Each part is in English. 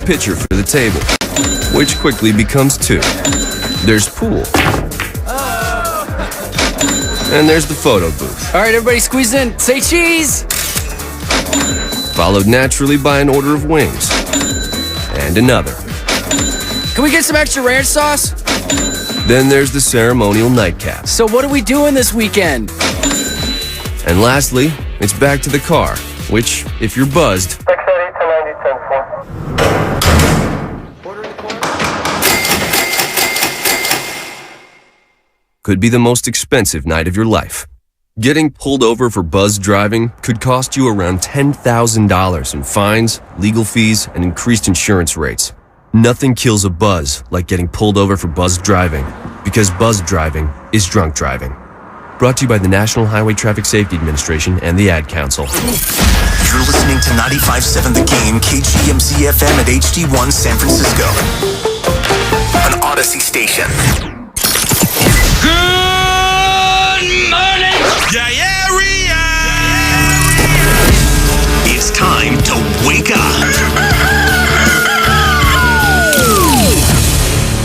pitcher for the table, which quickly becomes 2. There's pool. And there's the photo booth. All right, everybody squeeze in. Say cheese! Followed naturally by an order of wings. And another. Can we get some extra ranch sauce? Then there's the ceremonial nightcap. So what are we doing this weekend? And lastly, it's back to the car, which, if you're buzzed, could be the most expensive night of your life. Getting pulled over for buzz driving could cost you around $10,000 in fines, legal fees, and increased insurance rates. Nothing kills a buzz like getting pulled over for buzz driving, because buzz driving is drunk driving. Brought to you by the National Highway Traffic Safety Administration and the Ad Council. You're listening to 95.7 The Game, KGMZ FM at HD1 San Francisco. An Odyssey station. Good morning, diarrhea! It's time to wake up.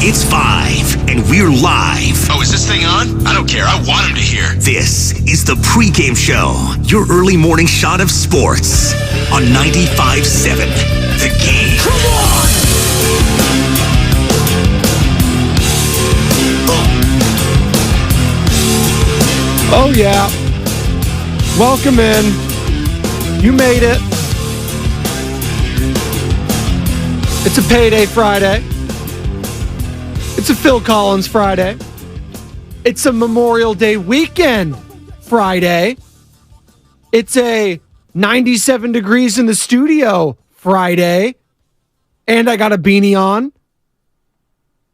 It's 5, and we're live. Oh, is this thing on? I don't care. I want him to hear. This is the Pregame Show, your early morning shot of sports on 95.7 The Game. Come on! Oh, yeah. Welcome in. You made it. It's a payday Friday. It's a Phil Collins Friday. It's a Memorial Day weekend Friday. It's a 97 degrees in the studio Friday. And I got a beanie on.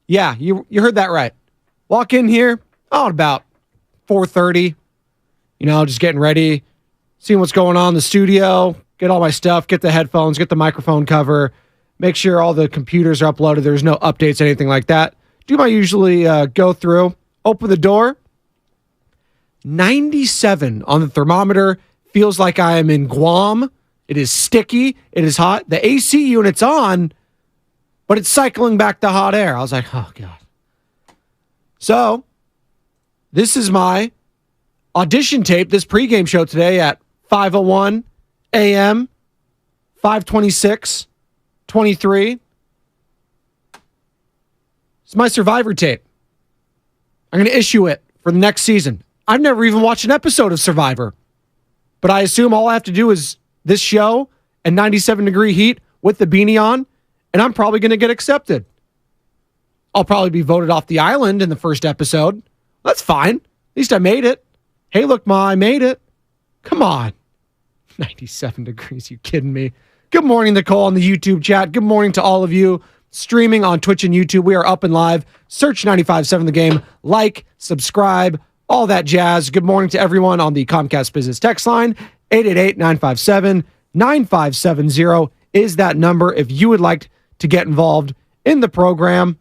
Yeah, you heard that right. Walk in here, about 4:30, just getting ready, seeing what's going on in the studio, get all my stuff, get the headphones, get the microphone cover, make sure all the computers are uploaded, there's no updates, anything like that. Do my usually go through, open the door, 97 on the thermometer, feels like I am in Guam. It is sticky, it is hot. The AC unit's on, but it's cycling back to hot air. I was like, oh, God. So, this is my audition tape, this pregame show today at 5:01 a.m., 5:26:23. It's my Survivor tape. I'm going to issue it for the next season. I've never even watched an episode of Survivor, but I assume all I have to do is this show and 97 degree heat with the beanie on, and I'm probably going to get accepted. I'll probably be voted off the island in the first episode. That's fine. At least I made it. Hey, look, Ma, I made it. Come on. 97 degrees. You kidding me? Good morning, Nicole, on the YouTube chat. Good morning to all of you streaming on Twitch and YouTube. We are up and live. Search 95.7 The Game. Like, subscribe, all that jazz. Good morning to everyone on the Comcast Business text line. 888-957-9570 is that number if you would like to get involved in the program.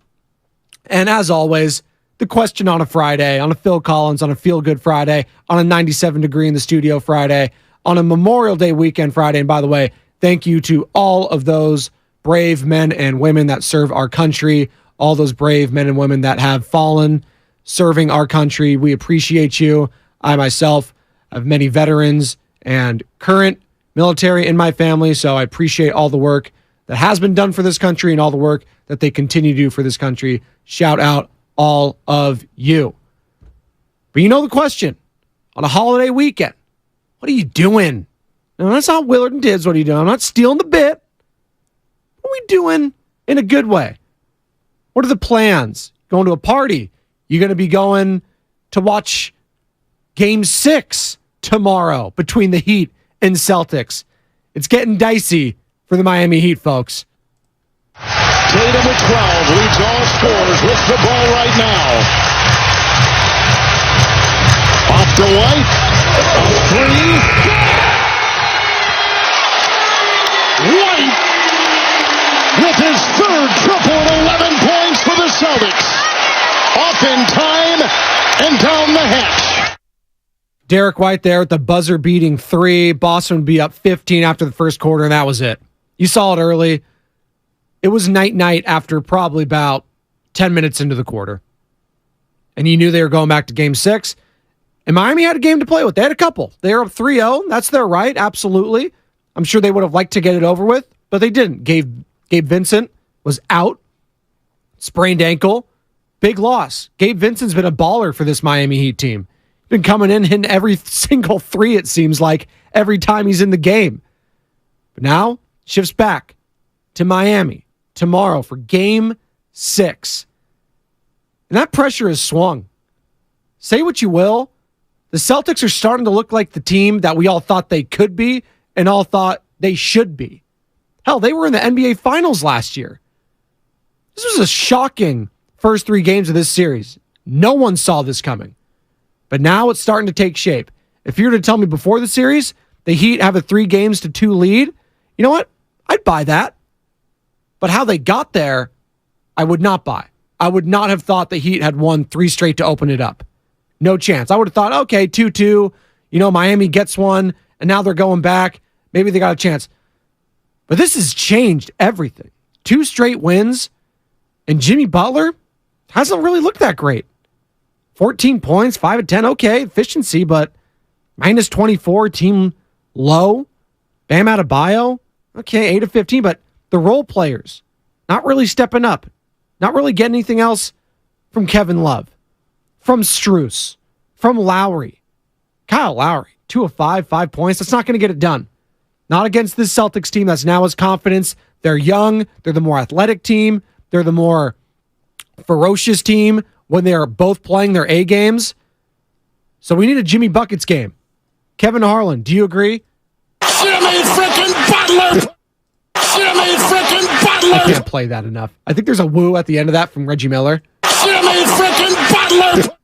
And as always, the question on a Friday, on a Phil Collins, on a Feel Good Friday, on a 97 degree in the studio Friday, on a Memorial Day weekend Friday. And by the way, thank you to all of those brave men and women that serve our country, all those brave men and women that have fallen serving our country. We appreciate you. I myself have many veterans and current military in my family, so I appreciate all the work that has been done for this country and all the work that they continue to do for this country. Shout out all of you. But you know the question. On a holiday weekend, what are you doing? No, that's not Willard and Dibbs. What are you doing? I'm not stealing the bit. What are we doing in a good way? What are the plans? Going to a party? You going to be going to watch Game 6 tomorrow between the Heat and Celtics? It's getting dicey for the Miami Heat, folks. Tatum with 12, leads all scorers with the ball right now. Off to White, a three. White with his third triple at 11 points for the Celtics. Off in time and down the hatch. Derek White there with the buzzer-beating three. Boston would be up 15 after the first quarter, and that was it. You saw it early. it was night-night after probably about 10 minutes into the quarter. And you knew they were going back to Game 6. And Miami had a game to play with. They had a couple. They were up 3-0. That's their right, absolutely. I'm sure they would have liked to get it over with, but they didn't. Gabe Vincent was out. Sprained ankle. Big loss. Gabe Vincent's been a baller for this Miami Heat team. He's been coming in, hitting every single three, it seems like, every time he's in the game. But now, shifts back to Miami tomorrow for Game 6. And that pressure has swung. Say what you will, the Celtics are starting to look like the team that we all thought they could be and all thought they should be. Hell, they were in the NBA Finals last year. This was a shocking first 3 games of this series. No one saw this coming. But now it's starting to take shape. If you were to tell me before the series, the Heat have a 3-2 lead, you know what? I'd buy that. But how they got there, I would not buy. I would not have thought the Heat had won 3 straight to open it up. No chance. I would have thought, okay, 2-2, Miami gets one, and now they're going back. Maybe they got a chance. But this has changed everything. 2 straight wins, and Jimmy Butler hasn't really looked that great. 14 points, 5 of 10, okay, efficiency, but minus 24, team low. Bam Adebayo, okay, 8 of 15, but the role players not really stepping up. Not really getting anything else from Kevin Love, from Strus, from Lowry. Kyle Lowry, 2 of 5, 5 points. That's not going to get it done. Not against this Celtics team that's now has confidence. They're young. They're the more athletic team. They're the more ferocious team when they are both playing their A games. So we need a Jimmy Buckets game. Kevin Harlan, do you agree? Jimmy freaking Butler! Jimmy freaking Butler! I can't play that enough. I think there's a woo at the end of that from Reggie Miller. Jimmy freaking Butler!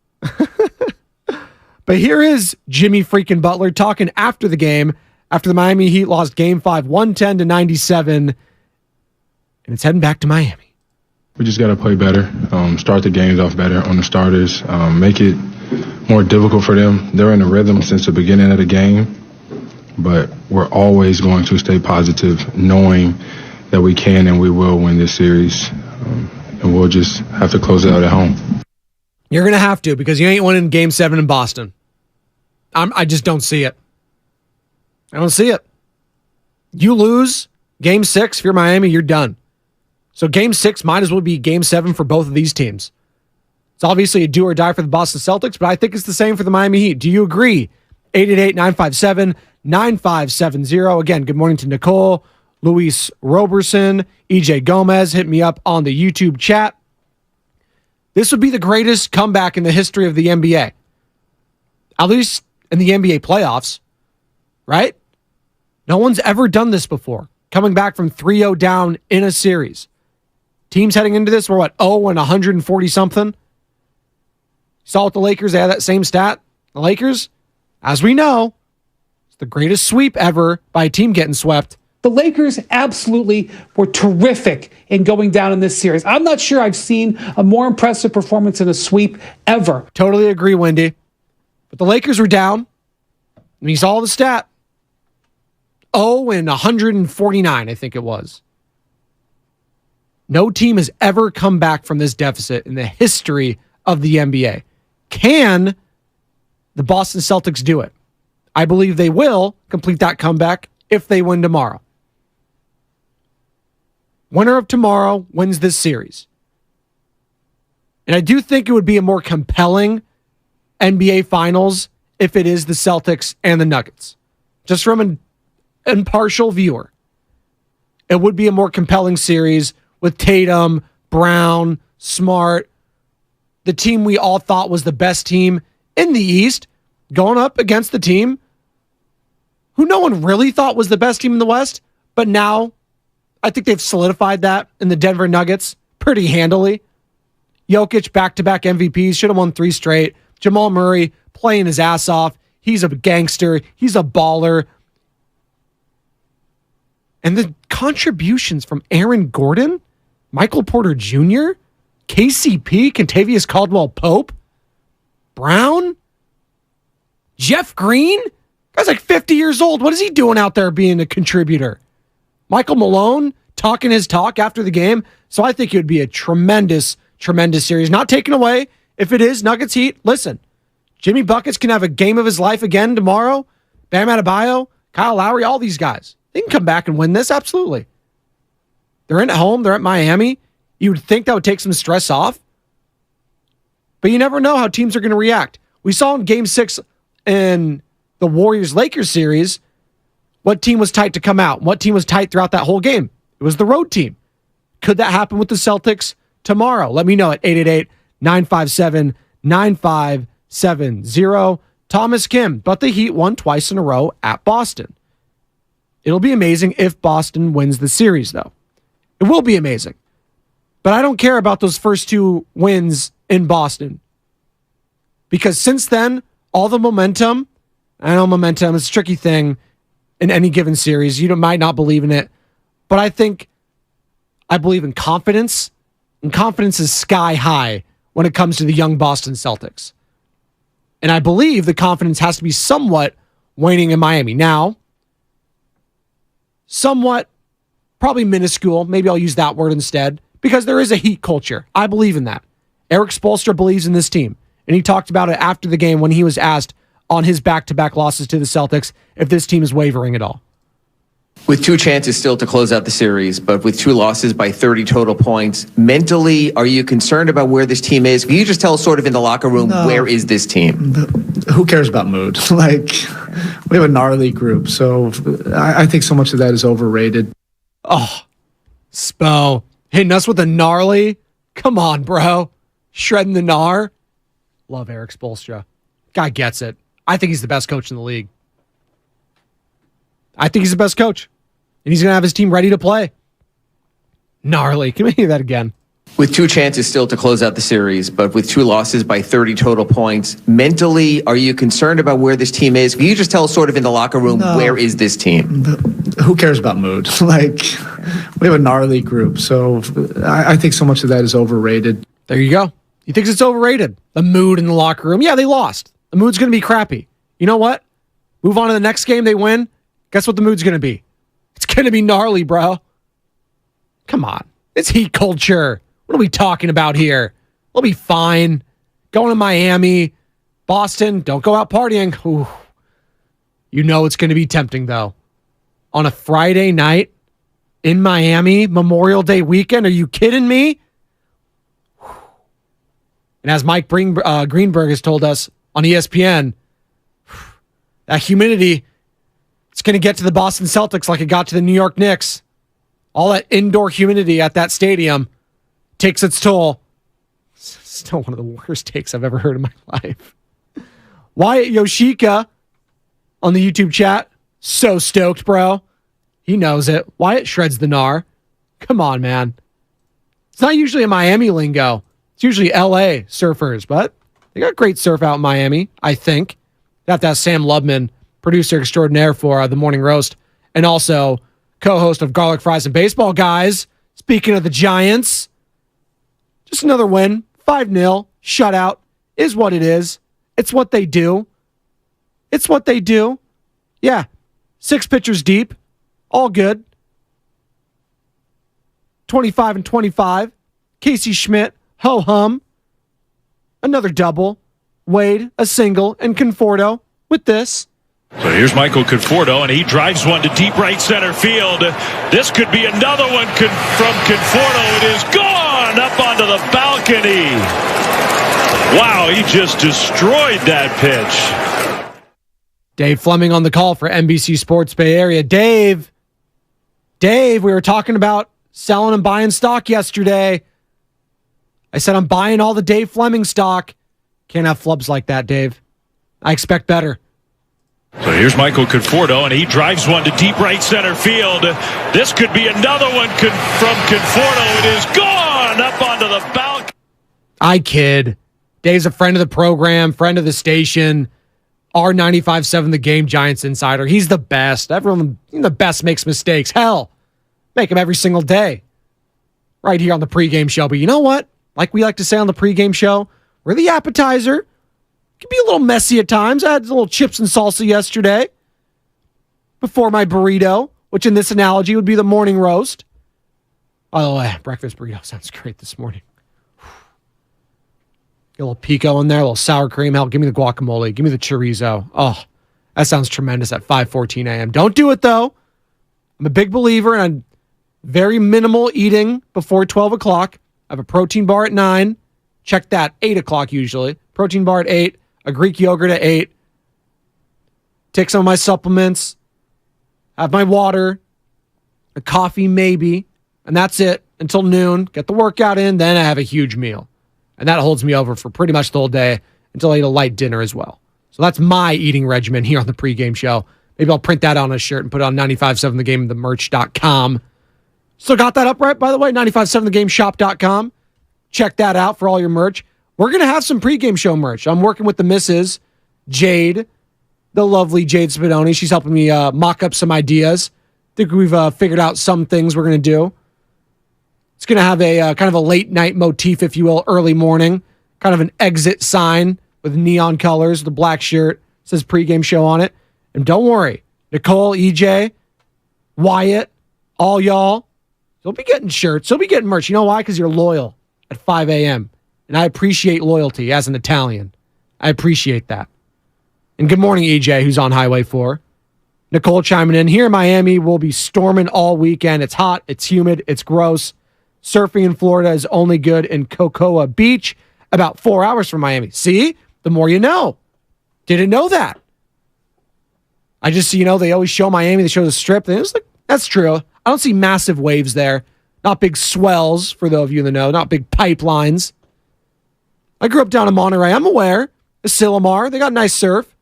But here is Jimmy freaking Butler talking after the game, after the Miami Heat lost Game 5, 110-97, and it's heading back to Miami. We just got to play better, start the games off better on the starters, make it more difficult for them. They're in a rhythm since the beginning of the game, but we're always going to stay positive, knowing that we can and we will win this series, and we'll just have to close it out at home. You're going to have to, because you ain't winning Game 7 in Boston. I just don't see it. I don't see it. You lose Game 6, if you're Miami, you're done. So Game 6 might as well be Game 7 for both of these teams. It's obviously a do or die for the Boston Celtics, but I think it's the same for the Miami Heat. Do you agree? 888-957-9570. Again, good morning to Nicole, Luis Roberson, EJ Gomez. Hit me up on the YouTube chat. This would be the greatest comeback in the history of the NBA. At least in the NBA playoffs, right? No one's ever done this before. Coming back from 3-0 down in a series. Teams heading into this were 0 and 140-something. Saw with the Lakers, they had that same stat. The Lakers, as we know, it's the greatest sweep ever by a team getting swept. The Lakers absolutely were terrific in going down in this series. I'm not sure I've seen a more impressive performance in a sweep ever. Totally agree, Wendy. But the Lakers were down. And you saw the stat. 0 and 149, I think it was. No team has ever come back from this deficit in the history of the NBA. Can the Boston Celtics do it? I believe they will complete that comeback if they win tomorrow. Winner of tomorrow wins this series. And I do think it would be a more compelling NBA Finals if it is the Celtics and the Nuggets. Just from an impartial viewer. It would be a more compelling series with Tatum, Brown, Smart, the team we all thought was the best team in the East, going up against the team who no one really thought was the best team in the West, but now I think they've solidified that in the Denver Nuggets pretty handily. Jokic, back-to-back MVPs, should have won 3 straight. Jamal Murray playing his ass off. He's a gangster. He's a baller. And the contributions from Aaron Gordon, Michael Porter Jr., KCP, Kentavious Caldwell-Pope, Brown, Jeff Green. Guy's like 50 years old. What is he doing out there being a contributor? Michael Malone, talking his talk after the game. So I think it would be a tremendous, tremendous series. Not taken away if it is Nuggets Heat. Listen, Jimmy Buckets can have a game of his life again tomorrow. Bam Adebayo, Kyle Lowry, all these guys. They can come back and win this, absolutely. They're in at home. They're at Miami. You would think that would take some stress off. But you never know how teams are going to react. We saw in Game 6 in the Warriors-Lakers series what team was tight to come out, what team was tight throughout that whole game. It was the road team. Could that happen with the Celtics tomorrow? Let me know at 888-957-9570. Thomas Kim, but the Heat won twice in a row at Boston. It'll be amazing if Boston wins the series, though. It will be amazing. But I don't care about those first two wins in Boston. Because since then, all the momentum, I know momentum is a tricky thing in any given series. You might not believe in it. But I believe in confidence. And confidence is sky high when it comes to the young Boston Celtics. And I believe the confidence has to be somewhat waning in Miami. Now, somewhat, probably minuscule. Maybe I'll use that word instead. Because there is a Heat culture. I believe in that. Eric Spoelstra believes in this team. And he talked about it after the game when he was asked on his back-to-back losses to the Celtics if this team is wavering at all. With two chances still to close out the series, but with two losses by 30 total points, mentally, are you concerned about where this team is? Can you just tell us sort of in the locker room, where is this team? Who cares about mood? Like, we have a gnarly group, so I think so much of that is overrated. Oh, Spo, hitting us with a gnarly? Come on, bro. Shredding the gnar. Love Eric Spoelstra. Guy gets it. I think he's the best coach in the league. I think he's the best coach. And he's going to have his team ready to play. Gnarly. Can we hear that again? With two chances still to close out the series, but with two losses by 30 total points, mentally, are you concerned about where this team is? Can you just tell us sort of in the locker room, where is this team? Who cares about mood? Like, we have a gnarly group, so I think so much of that is overrated. There you go. He thinks it's overrated. The mood in the locker room. Yeah, they lost. The mood's going to be crappy. You know what? Move on to the next game. They win. Guess what the mood's going to be? It's going to be gnarly, bro. Come on. It's Heat culture. What are we talking about here? We'll be fine. Going to Miami, Boston. Don't go out partying. Ooh. You know it's going to be tempting, though. On a Friday night in Miami, Memorial Day weekend. Are you kidding me? And as Mike Greenberg has told us on ESPN, that humidity, it's going to get to the Boston Celtics like it got to the New York Knicks. All that indoor humidity at that stadium takes its toll. Still one of the worst takes I've ever heard in my life. Wyatt Yoshika on the YouTube chat. So stoked, bro. He knows it. Wyatt shreds the gnar. Come on, man. It's not usually a Miami lingo. It's usually LA surfers, but they got great surf out in Miami, I think. Got that Sam Lubman, producer extraordinaire for The Morning Roast, and also co-host of Garlic Fries and Baseball Guys. Speaking of the Giants, just another win, 5-0, shutout, is what it is. It's what they do. It's what they do. Yeah, 6 pitchers deep, all good. 25-25. Casey Schmidt, ho-hum. Another double. Wade, a single, and Conforto with this. So here's Michael Conforto, and he drives one to deep right center field. This could be another one from Conforto. It is gone up onto the balcony. Wow, he just destroyed that pitch. Dave Fleming on the call for NBC Sports Bay Area. Dave, we were talking about selling and buying stock yesterday. I said I'm buying all the Dave Fleming stock. Can't have flubs like that, Dave. I expect better. So here's Michael Conforto, and he drives one to deep right center field. This could be another one from Conforto. It is gone up onto the balcony. I kid. Dave's a friend of the program, friend of the station, R95.7 The Game Giants insider. He's the best. Everyone, the best makes mistakes. Hell, make them every single day. Right here on the pregame show. But you know what? Like we like to say on the pregame show, we're the appetizer. Can be a little messy at times. I had a little chips and salsa yesterday before my burrito, which in this analogy would be the morning roast. By the way, breakfast burrito sounds great this morning. Get a little pico in there, a little sour cream. Hell, give me the guacamole. Give me the chorizo. Oh, that sounds tremendous at 5:14 a.m. Don't do it, though. I'm a big believer in very minimal eating before 12 o'clock. I have a protein bar at 9. Check that, 8 o'clock usually. Protein bar at 8. A Greek yogurt at 8. Take some of my supplements. Have my water. A coffee maybe. And that's it until noon. Get the workout in. Then I have a huge meal. And that holds me over for pretty much the whole day until I eat a light dinner as well. So that's my eating regimen here on the pregame show. Maybe I'll print that on a shirt and put it on 95.7 The Game, themerch.com. Still got that up, right, by the way? 95.7thegameshop.com. Check that out for all your merch. We're going to have some pregame show merch. I'm working with the missus, Jade, the lovely Jade Spadoni. She's helping me mock up some ideas. I think we've figured out some things we're going to do. It's going to have a kind of a late night motif, if you will, early morning. Kind of an exit sign with neon colors. The black shirt says pregame show on it. And don't worry, Nicole, EJ, Wyatt, all y'all, you'll be getting shirts. You'll be getting merch. You know why? Because you're loyal at 5 a.m. And I appreciate loyalty as an Italian. I appreciate that. And good morning, EJ, who's on Highway 4. Nicole chiming in. Here in Miami, we'll be storming all weekend. It's hot. It's humid. It's gross. Surfing in Florida is only good in Cocoa Beach, about 4 hours from Miami. See? The more you know. Didn't know that. I just see, they always show Miami. They show the strip. And it's like, that's true. I don't see massive waves there. Not big swells, for those of you in the know. Not big pipelines. I grew up down in Monterey. I'm aware. Asilomar, they got nice surf.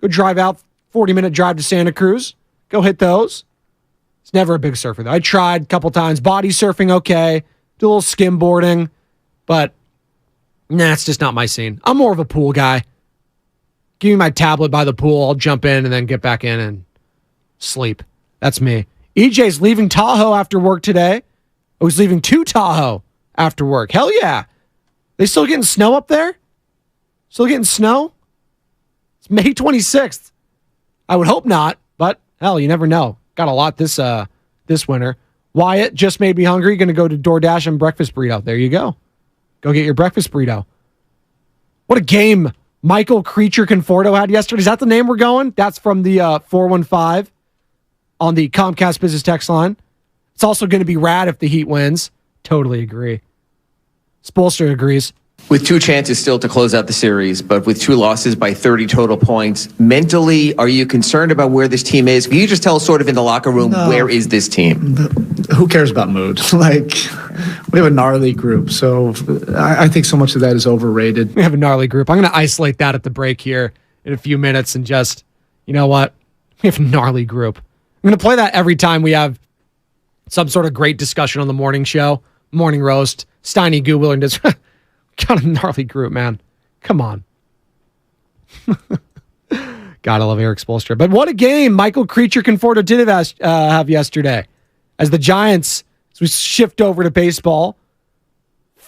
Go drive out, 40-minute drive to Santa Cruz. Go hit those. It's never a big surfer, though. I tried a couple times. Body surfing, okay. Do a little skimboarding. But, it's just not my scene. I'm more of a pool guy. Give me my tablet by the pool. I'll jump in and then get back in and sleep. That's me. EJ's leaving Tahoe after work today. I was leaving to Tahoe after work. Hell yeah. They still getting snow up there? Still getting snow? It's May 26th. I would hope not, but hell, you never know. Got a lot this winter. Wyatt just made me hungry. Going to go to DoorDash and breakfast burrito. There you go. Go get your breakfast burrito. What a game Michael Creature Conforto had yesterday. Is that the name we're going? That's from the 415 on the Comcast Business Text line. It's also going to be rad if the Heat wins. Totally agree. Spolster agrees. With 2 chances still to close out the series, but with 2 losses by 30 total points, mentally, are you concerned about where this team is? Can you just tell us sort of in the locker room, where is this team? Who cares about mood? We have a gnarly group, so I think so much of that is overrated. We have a gnarly group. I'm going to isolate that at the break here in a few minutes and just, you know what? We have a gnarly group. I'm going to play that every time we have some sort of great discussion on the morning show, morning roast, Steiny Goo Willingness. Got a gnarly group, man. Come on. Gotta love Eric Spoelstra. But what a game Michael Creature Conforto did have yesterday. As the Giants, as we shift over to baseball,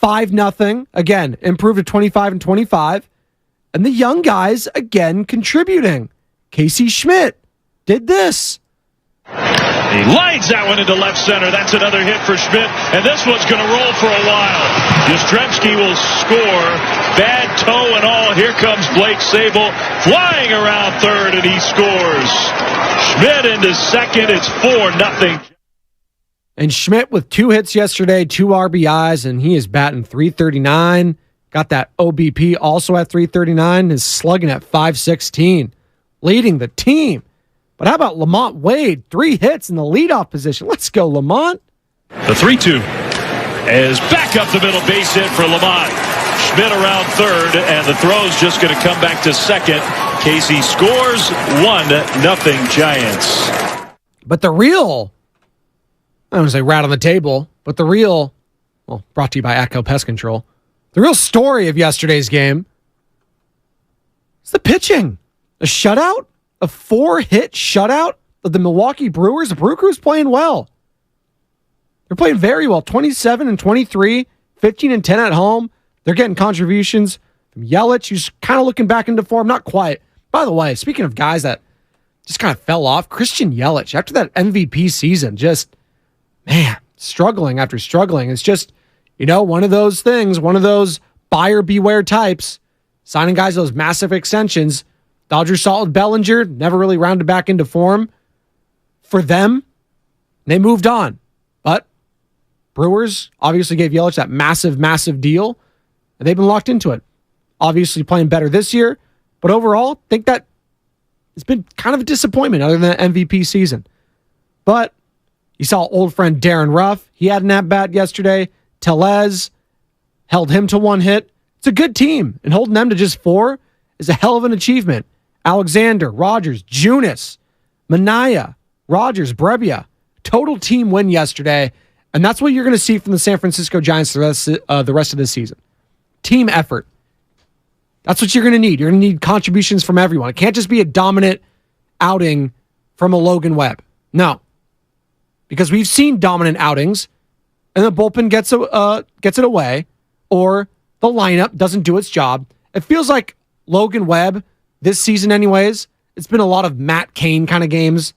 5-0. Again, improved to 25-25. And the young guys, again, contributing. Casey Schmidt did this. He lines that one into left center. That's another hit for Schmidt, and this one's going to roll for a while. Yastrzemski will score. Bad toe and all. Here comes Blake Sable flying around third, and he scores. Schmidt into second. It's 4-0. And Schmidt with 2 hits yesterday, 2 RBIs, and he is batting .339. Got that OBP also at .339. Is slugging at .516, leading the team. But how about Lamont Wade? 3 hits in the leadoff position. Let's go, Lamont. The 3-2 is back up the middle, base hit for Lamont. Schmidt around third, and the throw's just going to come back to second. Casey scores 1-0 Giants. But the real, I don't want to say rat on the table, but the real, well, brought to you by Atco Pest Control, the real story of yesterday's game is the pitching. A shutout? A 4-hit shutout of the Milwaukee Brewers. The Brew Crew's playing well. They're playing very well. 27-23, 15-10 at home. They're getting contributions from Yelich, who's kind of looking back into form. Not quite. By the way, speaking of guys that just kind of fell off, Christian Yelich, after that MVP season, just, man, struggling after struggling. It's just, one of those things, one of those buyer beware types, signing guys those massive extensions. Dodgers saw it with Bellinger, never really rounded back into form. For them, they moved on. But Brewers obviously gave Yelich that massive, massive deal, and they've been locked into it. Obviously playing better this year, but overall, I think that it's been kind of a disappointment other than the MVP season. But you saw old friend Darren Ruff. He had an at-bat yesterday. Tellez held him to 1 hit. It's a good team, and holding them to just 4 is a hell of an achievement. Alexander, Rogers, Junis, Manaea, Rogers, Brebbia. Total team win yesterday, and that's what you're going to see from the San Francisco Giants the rest of this season. Team effort. That's what you're going to need. You're going to need contributions from everyone. It can't just be a dominant outing from a Logan Webb. No. Because we've seen dominant outings, and the bullpen gets it away, or the lineup doesn't do its job. It feels like Logan Webb, this season anyways, it's been a lot of Matt Cain kind of games.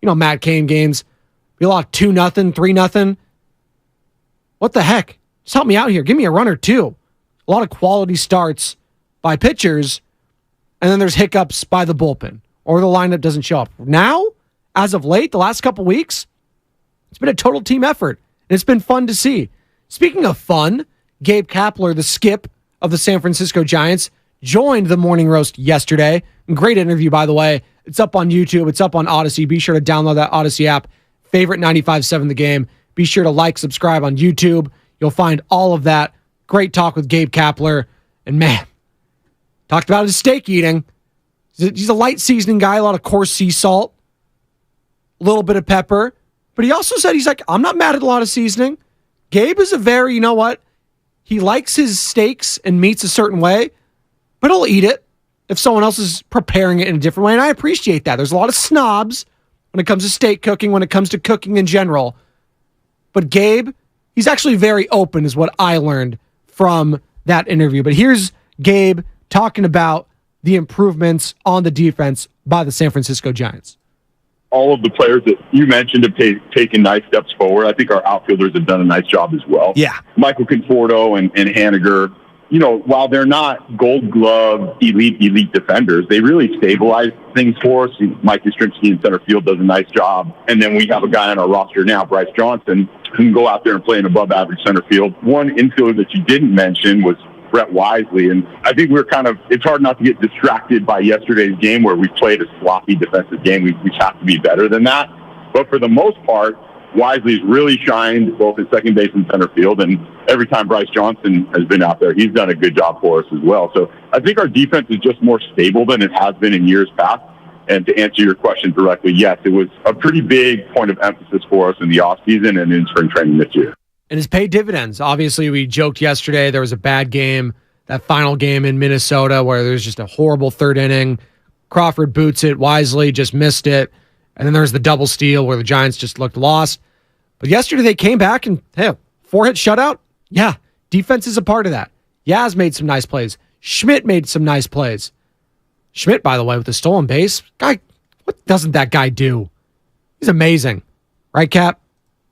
Matt Cain games. We lost 2-0, 3-0. What the heck? Just help me out here. Give me a run or two. A lot of quality starts by pitchers, and then there's hiccups by the bullpen, or the lineup doesn't show up. Now, as of late, the last couple weeks, it's been a total team effort, and it's been fun to see. Speaking of fun, Gabe Kapler, the skip of the San Francisco Giants, joined the Morning Roast yesterday. Great interview, by the way. It's up on YouTube. It's up on Odyssey. Be sure to download that Odyssey app. Favorite 95.7 The Game. Be sure to like, subscribe on YouTube. You'll find all of that. Great talk with Gabe Kapler. And man, talked about his steak eating. He's a light seasoning guy, a lot of coarse sea salt, a little bit of pepper. But he also said, he's like, I'm not mad at a lot of seasoning. Gabe is a very, he likes his steaks and meats a certain way, but he'll eat it if someone else is preparing it in a different way. And I appreciate that. There's a lot of snobs when it comes to steak cooking, when it comes to cooking in general. But Gabe, he's actually very open, is what I learned from that interview. But here's Gabe talking about the improvements on the defense by the San Francisco Giants. All of the players that you mentioned have taken nice steps forward. I think our outfielders have done a nice job as well. Yeah. Michael Conforto and Haniger, while they're not gold glove elite defenders, they really stabilize things for us. Mike Yastrzemski in center field does a nice job. And then we have a guy on our roster now, Bryce Johnson, who can go out there and play an above average center field. One infielder that you didn't mention was Brett Wisely. And I think it's hard not to get distracted by yesterday's game where we played a sloppy defensive game. We have to be better than that. But for the most part, Wisely's really shined both at second base and center field. And every time Bryce Johnson has been out there, he's done a good job for us as well. So I think our defense is just more stable than it has been in years past. And to answer your question directly, yes, it was a pretty big point of emphasis for us in the offseason and in spring training this year. And it's paid dividends. Obviously, we joked yesterday there was a bad game, that final game in Minnesota where there's just a horrible third inning. Crawford boots it. Wisely just missed it. And then there's the double steal where the Giants just looked lost. But yesterday they came back and, 4-hit shutout? Yeah, defense is a part of that. Yaz made some nice plays. Schmidt made some nice plays. Schmidt, by the way, with the stolen base. Guy, what doesn't that guy do? He's amazing. Right, Cap?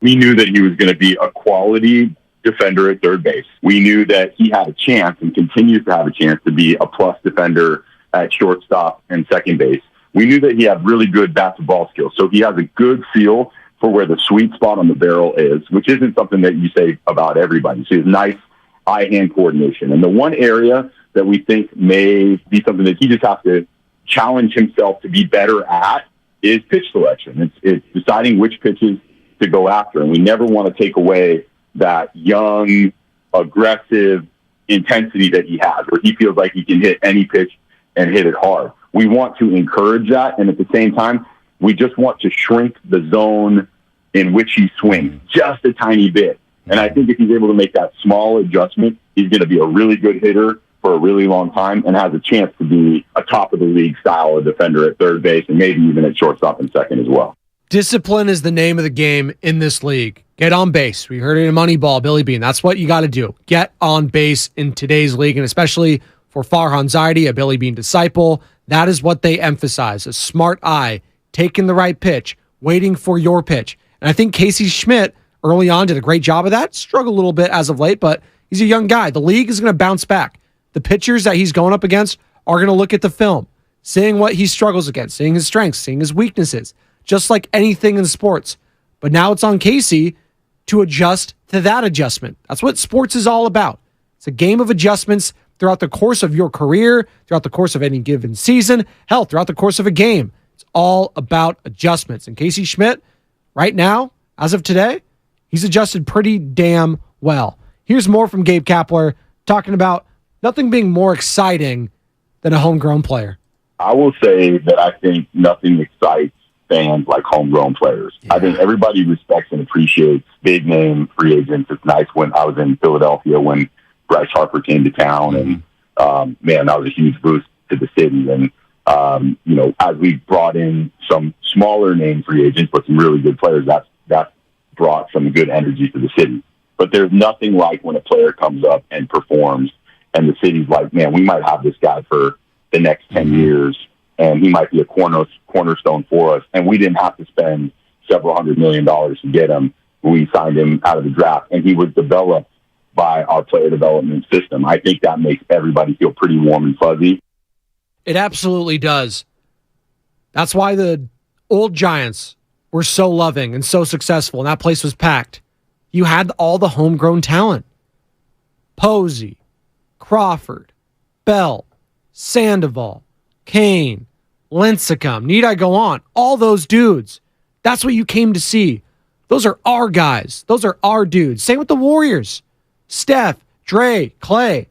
We knew that he was going to be a quality defender at third base. We knew that he had a chance and continues to have a chance to be a plus defender at shortstop and second base. We knew that he had really good bat-to-ball skills. So he has a good feel for where the sweet spot on the barrel is, which isn't something that you say about everybody. So he has nice eye-hand coordination. And the one area that we think may be something that he just has to challenge himself to be better at is pitch selection. It's deciding which pitches to go after. And we never want to take away that young, aggressive intensity that he has, where he feels like he can hit any pitch and hit it hard. We want to encourage that. And at the same time, we just want to shrink the zone in which he swings just a tiny bit. And I think if he's able to make that small adjustment, he's going to be a really good hitter for a really long time and has a chance to be a top-of-the-league style of defender at third base and maybe even at shortstop and second as well. Discipline is the name of the game in this league. Get on base. We heard it in Moneyball, Billy Bean. That's what you got to do. Get on base in today's league, and especially for Farhan Zaidi, a Billy Bean disciple, that is what they emphasize, a smart eye, taking the right pitch, waiting for your pitch. And I think Casey Schmidt early on, did a great job of that. Struggled a little bit as of late, but he's a young guy. The league is going to bounce back. The pitchers that he's going up against are going to look at the film, seeing what he struggles against, seeing his strengths, seeing his weaknesses, just like anything in sports. But now it's on Casey to adjust to that adjustment. That's what sports is all about. It's a game of adjustments throughout the course of your career, throughout the course of any given season, hell, throughout the course of a game. It's all about adjustments. And Casey Schmidt, right now, as of today, he's adjusted pretty damn well. Here's more from Gabe Kapler talking about nothing being more exciting than a homegrown player. I will say that I think nothing excites fans like homegrown players. Yeah. I think everybody respects and appreciates big name free agents. It's nice when I was in Philadelphia when Bryce Harper came to town, and man, that was a huge boost to the city. And as we brought in some smaller name free agents, but some really good players, that's brought some good energy to the city. But there's nothing like when a player comes up and performs, and the city's like, man, we might have this guy for the next 10 years, and he might be a cornerstone for us. And we didn't have to spend several $100 million to get him. We signed him out of the draft, and he was developed by our player development system. I think that makes everybody feel pretty warm and fuzzy. It absolutely does. That's why the old Giants were so loving and so successful, and that place was packed. You had all the homegrown talent. Posey, Crawford, Bell, Sandoval, Kane, Lincecum. Need I go on? All those dudes. That's what you came to see. Those are our guys. Those are our dudes. Same with the Warriors. Steph, Dre, Clay.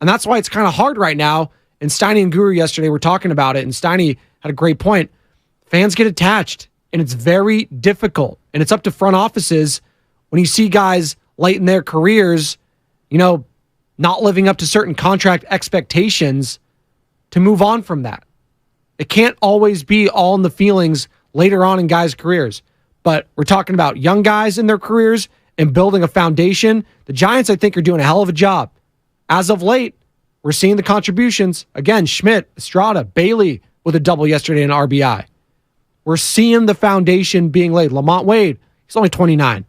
And that's why it's kind of hard right now. And Steiny and Guru yesterday were talking about it, and Steiny had a great point. Fans get attached, and it's very difficult. And it's up to front offices when you see guys late in their careers, not living up to certain contract expectations to move on from that. It can't always be all in the feelings later on in guys' careers. But we're talking about young guys in their careers and building a foundation. The Giants, I think, are doing a hell of a job. As of late, we're seeing the contributions. Again, Schmidt, Estrada, Bailey with a double yesterday in RBI. We're seeing the foundation being laid. Lamont Wade, he's only 29.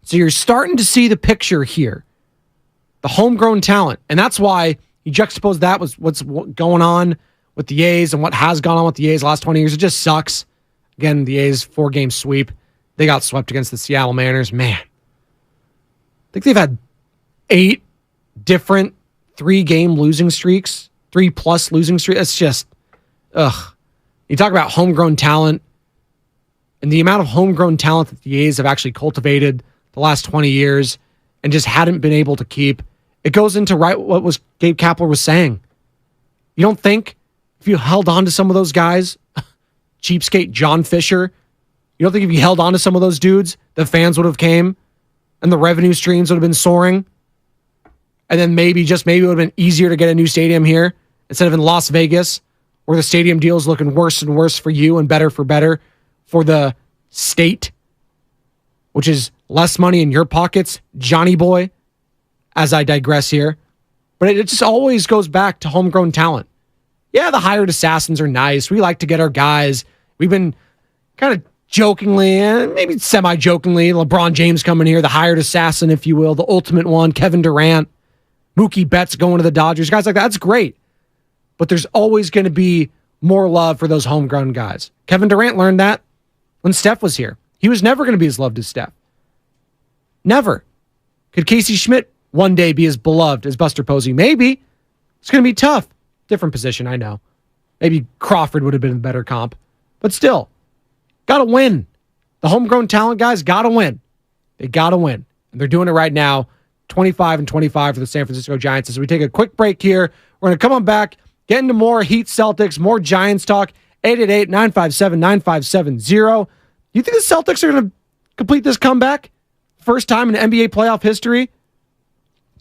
So you're starting to see the picture here. The homegrown talent. And that's why you juxtapose that with what's going on with the A's and what has gone on with the A's the last 20 years. It just sucks. Again, the A's 4-game sweep. They got swept against the Seattle Mariners. Man. I think they've had 8 different 3-game losing streaks. 3+ losing streaks. It's just, ugh. You talk about homegrown talent and the amount of homegrown talent that the A's have actually cultivated the last 20 years and just hadn't been able to keep. It goes into what was Gabe Kapler was saying. You don't think if you held on to some of those guys, cheapskate John Fisher, you don't think if you held on to some of those dudes, the fans would have came and the revenue streams would have been soaring? And then maybe it would have been easier to get a new stadium here instead of in Las Vegas, where the stadium deal is looking worse and worse for you and better for the state, which is less money in your pockets, Johnny boy, as I digress here. But it just always goes back to homegrown talent. Yeah, the hired assassins are nice. We like to get our guys. We've been kind of jokingly, and maybe semi-jokingly, LeBron James coming here, the hired assassin, if you will, the ultimate one, Kevin Durant, Mookie Betts going to the Dodgers, guys like that. That's great. But there's always going to be more love for those homegrown guys. Kevin Durant learned that when Steph was here. He was never going to be as loved as Steph. Never. Could Casey Schmidt one day be as beloved as Buster Posey? Maybe. It's going to be tough. Different position, I know. Maybe Crawford would have been a better comp. But still, got to win. The homegrown talent guys got to win. They got to win. And they're doing it right now. 25-25 for the San Francisco Giants. As we take a quick break here, we're going to come on back, get into more Heat Celtics, more Giants talk. 888-957-9570. You think the Celtics are going to complete this comeback? First time in NBA playoff history?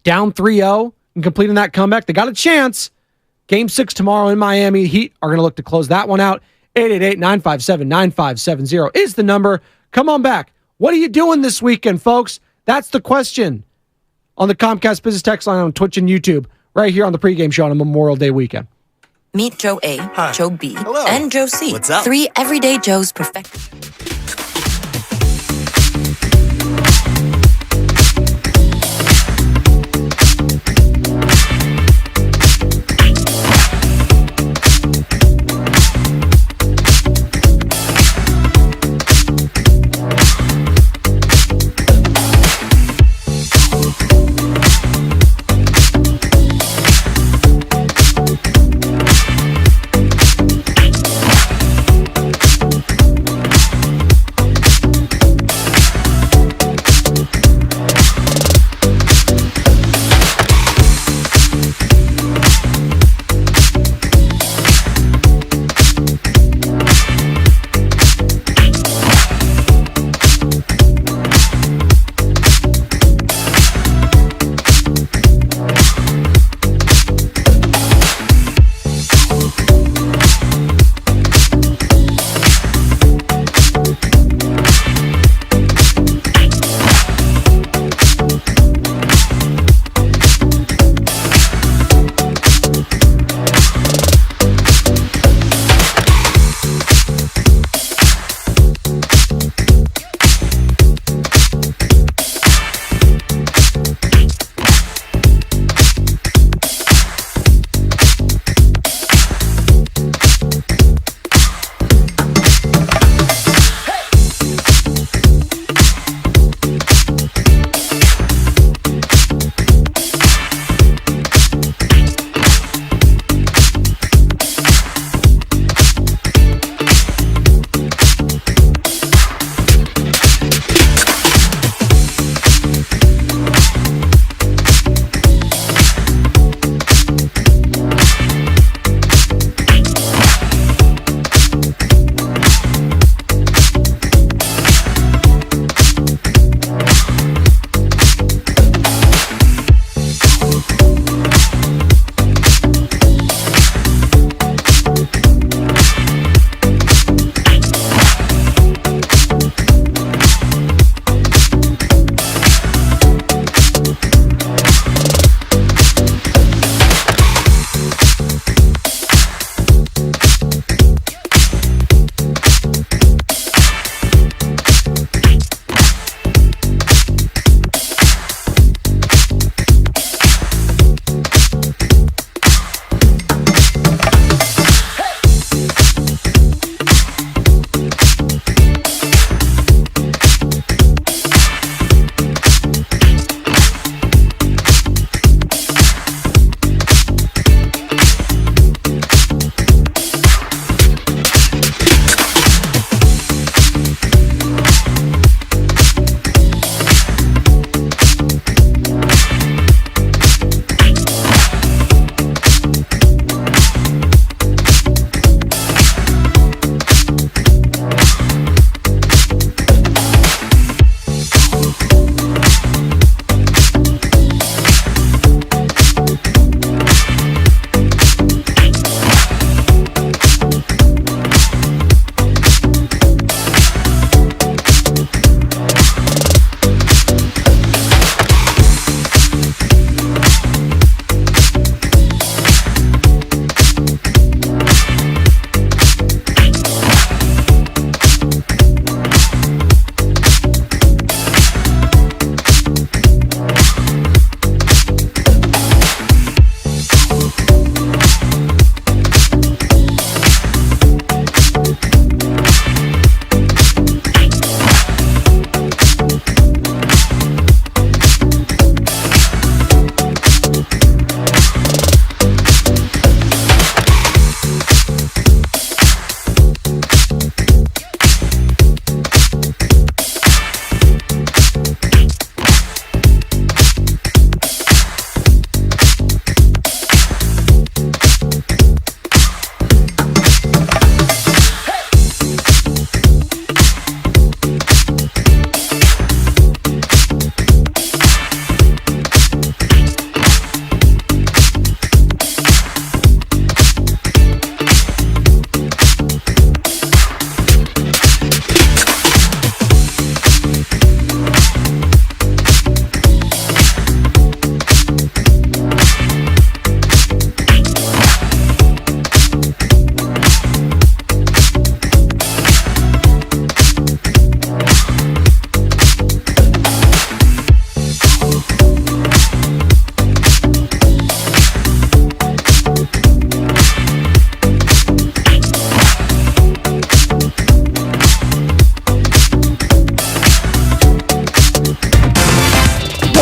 Down 3-0 and completing that comeback? They got a chance. Game 6 tomorrow in Miami. Heat are going to look to close that one out. 888-957-9570 is the number. Come on back. What are you doing this weekend, folks? That's the question on the Comcast Business Text line on Twitch and YouTube, right here on the pregame show on a Memorial Day weekend. Meet Joe A, Hi. Joe B, Hello. and Joe C. What's up? 3 everyday Joes perfect.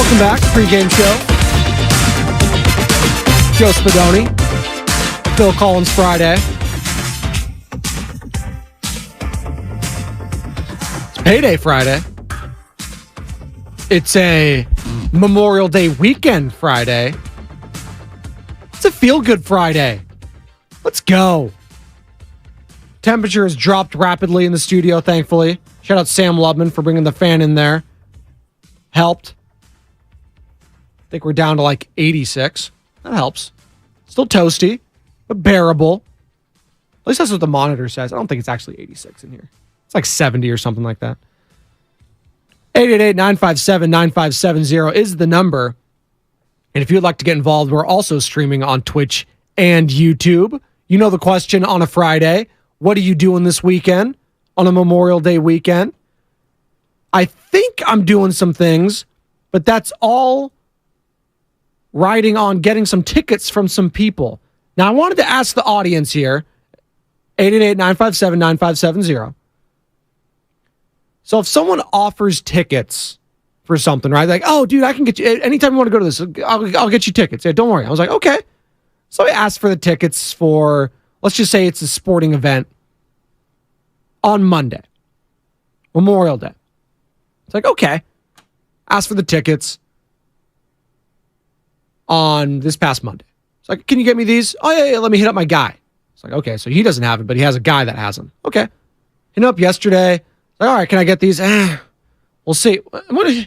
Welcome back. Pregame show. Joe Spadoni. Phil Collins Friday. It's payday Friday. It's a Memorial Day weekend Friday. It's a feel-good Friday. Let's go. Temperature has dropped rapidly in the studio, thankfully. Shout out Sam Lubman for bringing the fan in there. Helped. I think we're down to like 86. That helps. Still toasty, but bearable. At least that's what the monitor says. I don't think it's actually 86 in here. It's like 70 or something like that. 888-957-9570 is the number. And if you'd like to get involved, we're also streaming on Twitch and YouTube. You know the question on a Friday. What are you doing this weekend on a Memorial Day weekend? I think I'm doing some things, but that's all riding on getting some tickets from some people. Now, I wanted to ask the audience here, 888-957-9570. So if someone offers tickets for something, right? Like, oh, dude, I can get you, anytime you want to go to this, I'll get you tickets. Yeah, don't worry. I was like, okay. So I asked for the tickets for, let's just say it's a sporting event on Monday, Memorial Day. It's like, okay. Asked for the tickets on this past Monday. It's like, can you get me these? Oh, yeah, let me hit up my guy. It's like, okay, so he doesn't have it, but he has a guy that has them. Okay. Hit him up yesterday. Like, all right, can I get these? We'll see. What do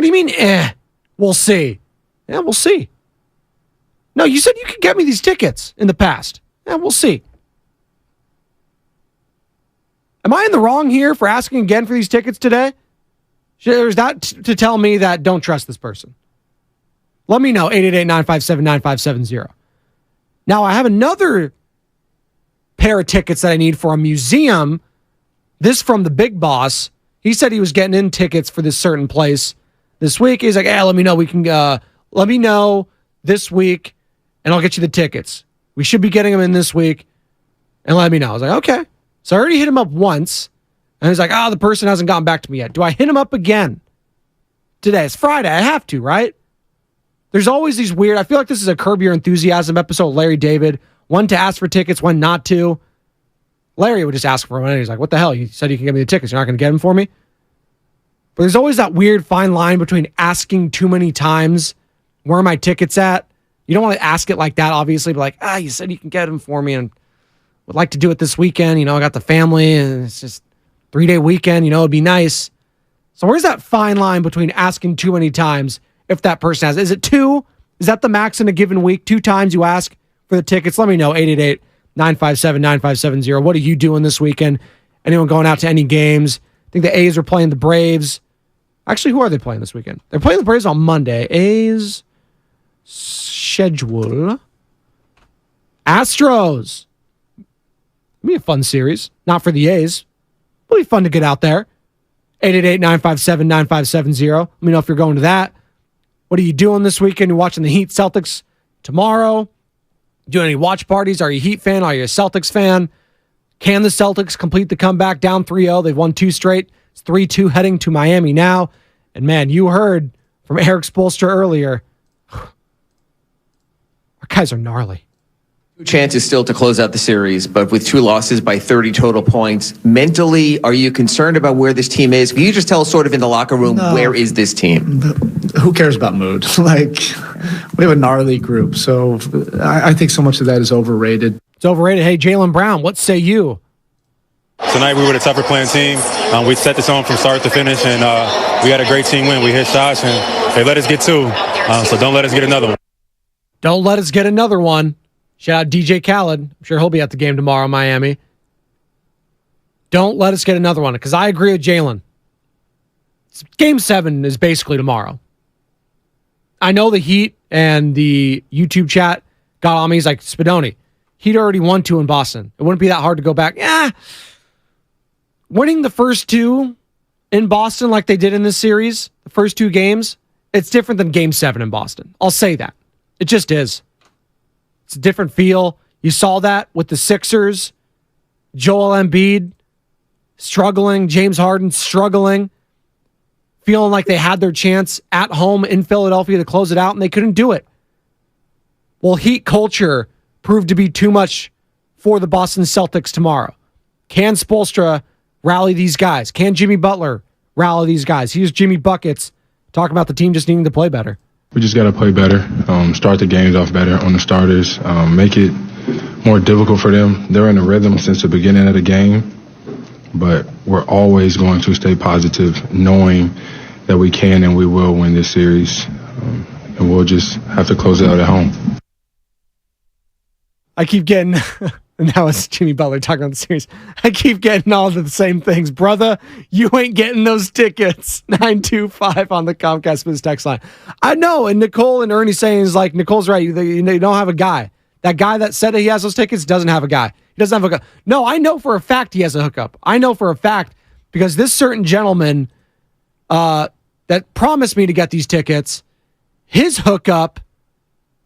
you mean, we'll see? Yeah, we'll see. No, you said you could get me these tickets in the past. Yeah, we'll see. Am I in the wrong here for asking again for these tickets today? There's that to tell me that don't trust this person. Let me know, 888-957-9570. Now, I have another pair of tickets that I need for a museum. This from the big boss. He said he was getting in tickets for this certain place this week. He's like, let me know. Let me know this week, and I'll get you the tickets. We should be getting them in this week, and let me know. I was like, okay. So I already hit him up once, and he's like, the person hasn't gotten back to me yet. Do I hit him up again today? It's Friday. I have to, right? There's always these weird, I feel like this is a Curb Your Enthusiasm episode with Larry David. When to ask for tickets, when not to. Larry would just ask for them, and he's like, what the hell? You said you can get me the tickets. You're not going to get them for me? But there's always that weird fine line between asking too many times, where are my tickets at? You don't want to ask it like that, obviously, but like, you said you can get them for me, and would like to do it this weekend. I got the family, and it's just 3-day weekend. It'd be nice. So where's that fine line between asking too many times if that person has? Is it 2? Is that the max in a given week? 2 times you ask for the tickets? Let me know, 888-957-9570. What are you doing this weekend? Anyone going out to any games? I think the A's are playing the Braves. Actually, who are they playing this weekend? They're playing the Braves on Monday. A's schedule. Astros. It'll be a fun series. Not for the A's. It'll be fun to get out there. 888-957-9570. Let me know if you're going to that. What are you doing this weekend? You're watching the Heat Celtics tomorrow. Doing any watch parties? Are you a Heat fan? Are you a Celtics fan? Can the Celtics complete the comeback down 3-0? They've won 2 straight. It's 3-2 heading to Miami now. And man, you heard from Eric Spoelstra earlier. Our guys are gnarly. 2 chances still to close out the series, but with 2 losses by 30 total points. Mentally, are you concerned about where this team is? Can you just tell us sort of in the locker room, where is this team? Who cares about mood? Like, we have a gnarly group, so I think so much of that is overrated. It's overrated. Hey, Jaylen Brown, what say you? Tonight we were the tougher playing team. We set this on from start to finish, and we had a great team win. We hit shots, and they let us get 2, so don't let us get another one. Don't let us get another one. Shout out DJ Khaled. I'm sure he'll be at the game tomorrow in Miami. Don't let us get another one, because I agree with Jaylen. Game 7 is basically tomorrow. I know the Heat and the YouTube chat got on me. He's like, Spadoni, Heat already won 2 in Boston. It wouldn't be that hard to go back. Winning the first 2 in Boston like they did in this series, the first 2 games, it's different than Game 7 in Boston. I'll say that. It just is. It's a different feel. You saw that with the Sixers. Joel Embiid struggling. James Harden struggling. feeling like they had their chance at home in Philadelphia to close it out, and they couldn't do it. Well, Heat culture proved to be too much for the Boston Celtics tomorrow. Can Spoelstra rally these guys? Can Jimmy Butler rally these guys? Here's Jimmy Buckets talking about the team just needing to play better. We just got to play better, start the games off better on the starters, make it more difficult for them. They're in a rhythm since the beginning of the game, but we're always going to stay positive, knowing that we can and we will win this series, and we'll just have to close it out at home. I keep getting, and that was Jimmy Butler talking about the series. I keep getting all of the same things. Brother, you ain't getting those tickets. 925 on the Comcast Biz text line. I know, and Nicole and Ernie saying is like, Nicole's right. You don't have a guy. That guy that said that he has those tickets doesn't have a guy. He doesn't have a hookup. No, I know for a fact he has a hookup. I know for a fact because this certain gentleman that promised me to get these tickets, his hookup,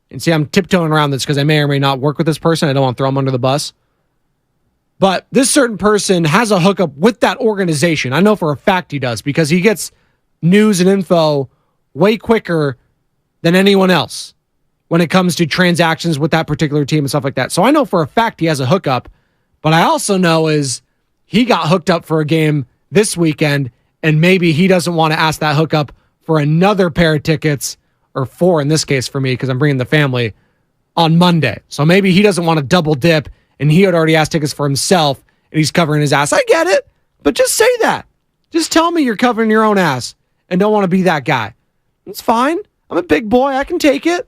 and see, I'm tiptoeing around this because I may or may not work with this person. I don't want to throw him under the bus. But this certain person has a hookup with that organization. I know for a fact he does because he gets news and info way quicker than anyone else when it comes to transactions with that particular team and stuff like that. So I know for a fact he has a hookup, but I also know is he got hooked up for a game this weekend, and maybe he doesn't want to ask that hookup for another pair of tickets, or 4 in this case for me because I'm bringing the family, on Monday. So maybe he doesn't want to double dip, and he had already asked tickets for himself, and he's covering his ass. I get it, but just say that. Just tell me you're covering your own ass and don't want to be that guy. It's fine. I'm a big boy. I can take it.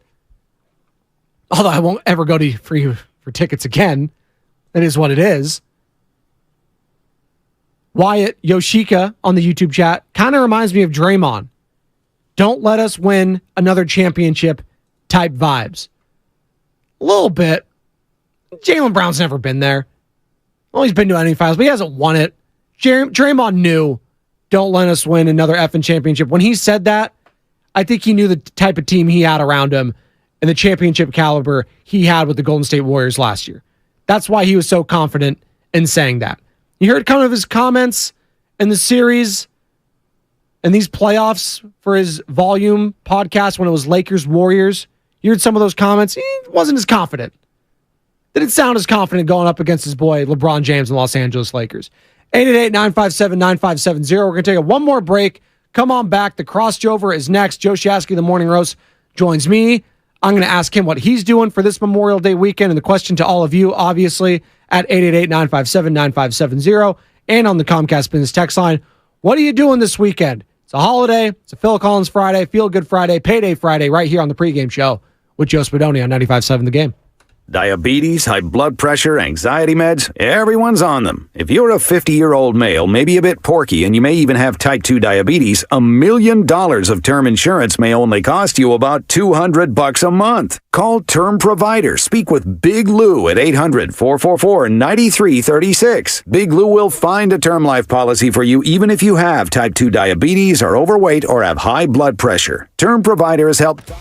Although I won't ever go to for you for tickets again. That is what it is. Wyatt Yoshika on the YouTube chat kind of reminds me of Draymond. Don't let us win another championship type vibes. A little bit. Jaylen Brown's never been there. Well, he's been to any finals, but he hasn't won it. Draymond knew, don't let us win another effing championship. When he said that, I think he knew the type of team he had around him and the championship caliber he had with the Golden State Warriors last year. That's why he was so confident in saying that. You heard kind of his comments in the series and these playoffs for his Volume podcast when it was Lakers-Warriors. You heard some of those comments. He wasn't as confident. Didn't sound as confident going up against his boy LeBron James and Los Angeles Lakers. 888-957-9570. We're going to take one more break. Come on back. The crossover is next. Joe Shasky, the Morning Roast, joins me. I'm going to ask him what he's doing for this Memorial Day weekend. And the question to all of you, obviously, at 888-957-9570 and on the Comcast Business text line. What are you doing this weekend? It's a holiday. It's a Phil Collins Friday, Feel Good Friday, Payday Friday, right here on the Pregame Show with Joe Spadoni on 95.7 The Game. Diabetes, high blood pressure, anxiety meds, everyone's on them. If you're a 50-year-old male, maybe a bit porky, and you may even have type 2 diabetes, $1 million of term insurance may only cost you about $200 a month. Call Term Provider. Speak with Big Lou at 800-444-9336. Big Lou will find a term life policy for you even if you have type 2 diabetes, are overweight, or have high blood pressure. Term Provider has helped...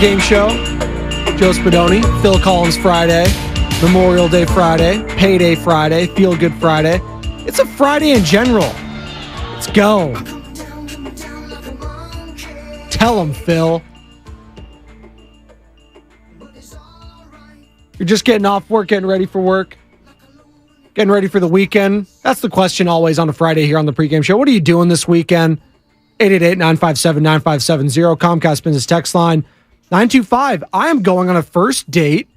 Pregame show. Joe Spadoni, Phil Collins Friday, Memorial Day Friday, Payday Friday, Feel Good Friday. It's a Friday in general. Let's go. Tell them, Phil. You're just getting off work, getting ready for work, getting ready for the weekend. That's the question always on a Friday here on the Pregame show. What are you doing this weekend? 888-957-9570. Comcast Business text line 925. I am going on a first date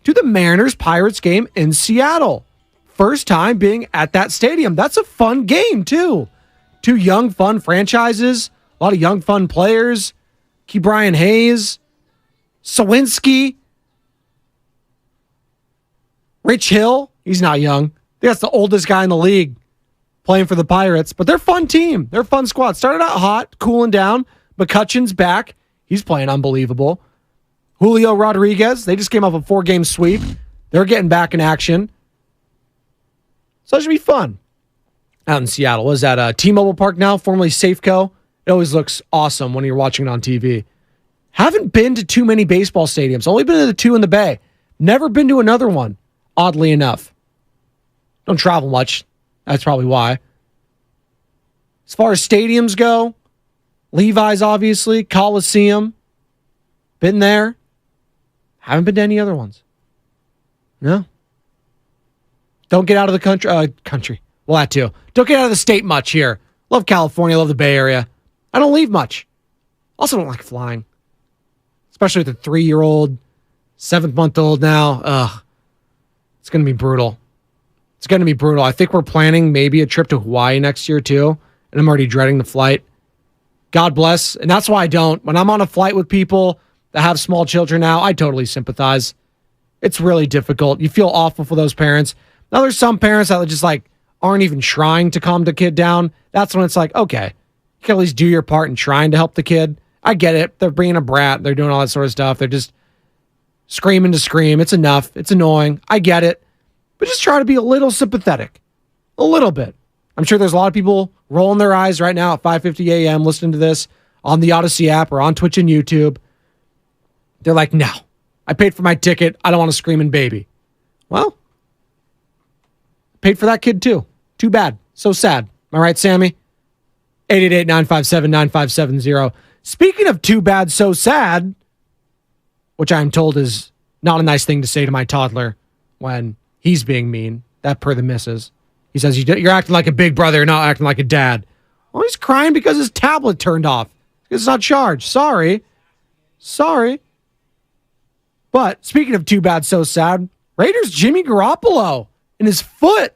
to the Mariners-Pirates game in Seattle. First time being at that stadium. That's a fun game, too. Two young, fun franchises. A lot of young, fun players. Brian Hayes. Sawinski. Rich Hill. He's not young. I think that's the oldest guy in the league playing for the Pirates. But they're a fun team. They're a fun squad. Started out hot, cooling down. McCutcheon's back. He's playing unbelievable. Julio Rodriguez. They just came off a 4-game sweep. They're getting back in action. So that should be fun. Out in Seattle. Was that T-Mobile Park now, formerly Safeco? It always looks awesome when you're watching it on TV. Haven't been to too many baseball stadiums. Only been to the two in the Bay. Never been to another one, oddly enough. Don't travel much. That's probably why. As far as stadiums go, Levi's obviously, Coliseum. Been there. Haven't been to any other ones. No. Don't get out of the country. Well, that too. Don't get out of the state much here. Love California, love the Bay Area. I don't leave much. Also don't like flying. Especially with a 3-year-old, 7-month-old now. Ugh. It's going to be brutal. It's going to be brutal. I think we're planning maybe a trip to Hawaii next year too. And I'm already dreading the flight. God bless. And that's why I don't. When I'm on a flight with people that have small children now, I totally sympathize. It's really difficult. You feel awful for those parents. Now there's some parents that just aren't even trying to calm the kid down. That's when it's like, okay, you can at least do your part in trying to help the kid. I get it. They're being a brat. They're doing all that sort of stuff. They're just screaming to scream. It's enough. It's annoying. I get it. But just try to be a little sympathetic. A little bit. I'm sure there's a lot of people rolling their eyes right now at 5:50 a.m. listening to this on the Odyssey app or on Twitch and YouTube. They're like, no, I paid for my ticket. I don't want a screaming baby. Well, paid for that kid too. Too bad. So sad. Am I right, Sammy? 888-957-9570. Speaking of too bad, so sad, which I'm told is not a nice thing to say to my toddler when he's being mean, that per the missus. He says, you're acting like a big brother, not acting like a dad. Well, he's crying because his tablet turned off. It's not charged. Sorry. But speaking of too bad, so sad, Raiders' Jimmy Garoppolo and his foot.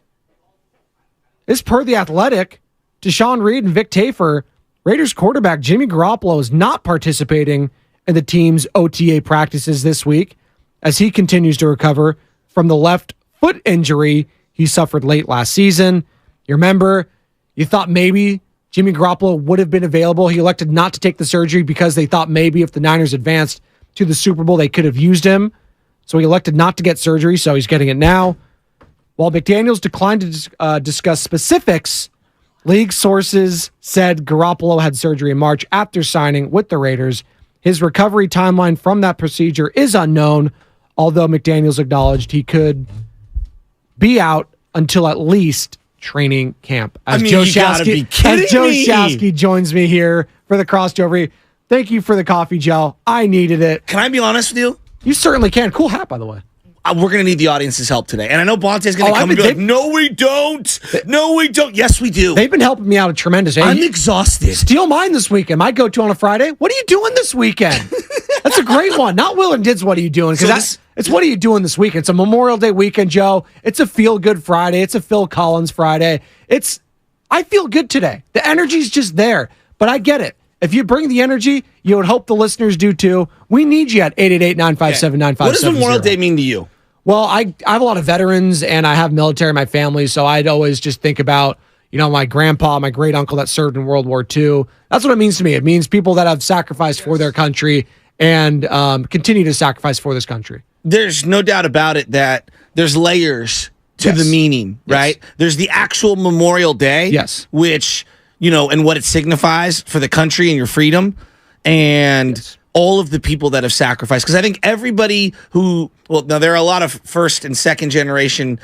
This per The Athletic. Deshaun Reed and Vic Tafer, Raiders quarterback Jimmy Garoppolo is not participating in the team's OTA practices this week as he continues to recover from the left foot injury he suffered late last season. You remember, you thought maybe Jimmy Garoppolo would have been available. He elected not to take the surgery because they thought maybe if the Niners advanced to the Super Bowl, they could have used him. So he elected not to get surgery, so he's getting it now. While McDaniels declined to discuss specifics, league sources said Garoppolo had surgery in March after signing with the Raiders. His recovery timeline from that procedure is unknown, although McDaniels acknowledged he could be out until at least training camp. As Joe Shasky joins me here for the crossover. Thank you for the coffee, Joe. I needed it. Can I be honest with you? You certainly can. Cool hat, by the way. We're going to need the audience's help today. And I know Bonte's going to come and be like, no, we don't. No, we don't. Yes, we do. They've been helping me out a tremendous. I'm exhausted. Steal mine this weekend. My go-to on a Friday. What are you doing this weekend? That's a great one. Not Will and Did's What Are You Doing? Because it's What Are You Doing this weekend? It's a Memorial Day weekend, Joe. It's a feel-good Friday. It's a Phil Collins Friday. I feel good today. The energy's just there. But I get it. If you bring the energy, you would hope the listeners do too. We need you at 888-957-9570. What does Memorial Day mean to you? Well, I have a lot of veterans, and I have military in my family, so I'd always just think about, my grandpa, my great uncle that served in World War II. That's what it means to me. It means people that have sacrificed for their country and continue to sacrifice for this country. There's no doubt about it that there's layers to the meaning, right? Yes. There's the actual Memorial Day, which, and what it signifies for the country and your freedom. And all of the people that have sacrificed. Because I think everybody who, now there are a lot of first and second generation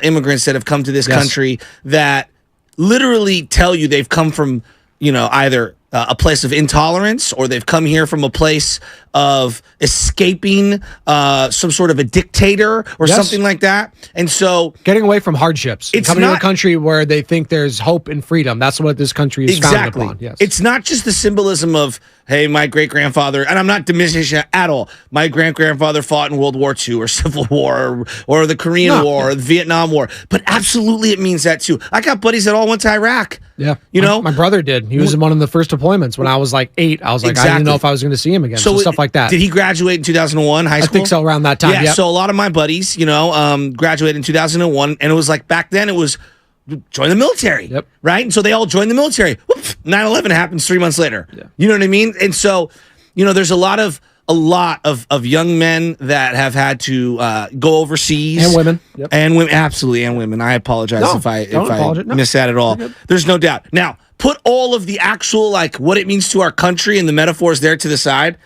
immigrants that have come to this country that literally tell you they've come from, either a place of intolerance, or they've come here from a place of escaping some sort of a dictator or something like that. And so getting away from hardships, coming to a country where they think there's hope and freedom. That's what this country is founded upon. Yes. It's not just the symbolism of, hey, my great-grandfather, and I'm not diminishing at all, my great-grandfather fought in World War II or Civil War or the Korean War or the Vietnam War. But absolutely it means that too. I got buddies that all went to Iraq. Yeah. My brother did. He was in one of the first deployments when I was like 8. I was like, I didn't know if I was going to see him again. So stuff like that. Did he graduate in 2001 high school? I think so, around that time. Yeah, so a lot of my buddies, graduated in 2001, and it was like back then it was join the military, right? And so they all joined the military. 9/11 happens 3 months later. Yeah. You know what I mean? And so, there's a lot of young men that have had to go overseas, and women, absolutely, and women. I apologize if I miss that at all. There's no doubt. Now, put all of the actual what it means to our country and the metaphors there to the side.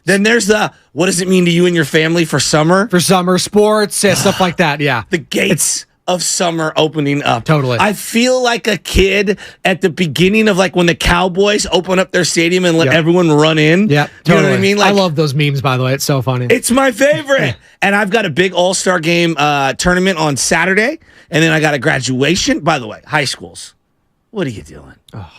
Then there's the what does it mean to you and your family for summer? For summer sports, stuff like that. Yeah, the gates of summer opening up. Totally. I feel like a kid at the beginning of when the Cowboys open up their stadium and let everyone run in. Yeah, totally. You know what I mean? I love those memes, by the way. It's so funny. It's my favorite. And I've got a big all-star game tournament on Saturday, and then I got a graduation. By the way, high schools, what are you doing? Oh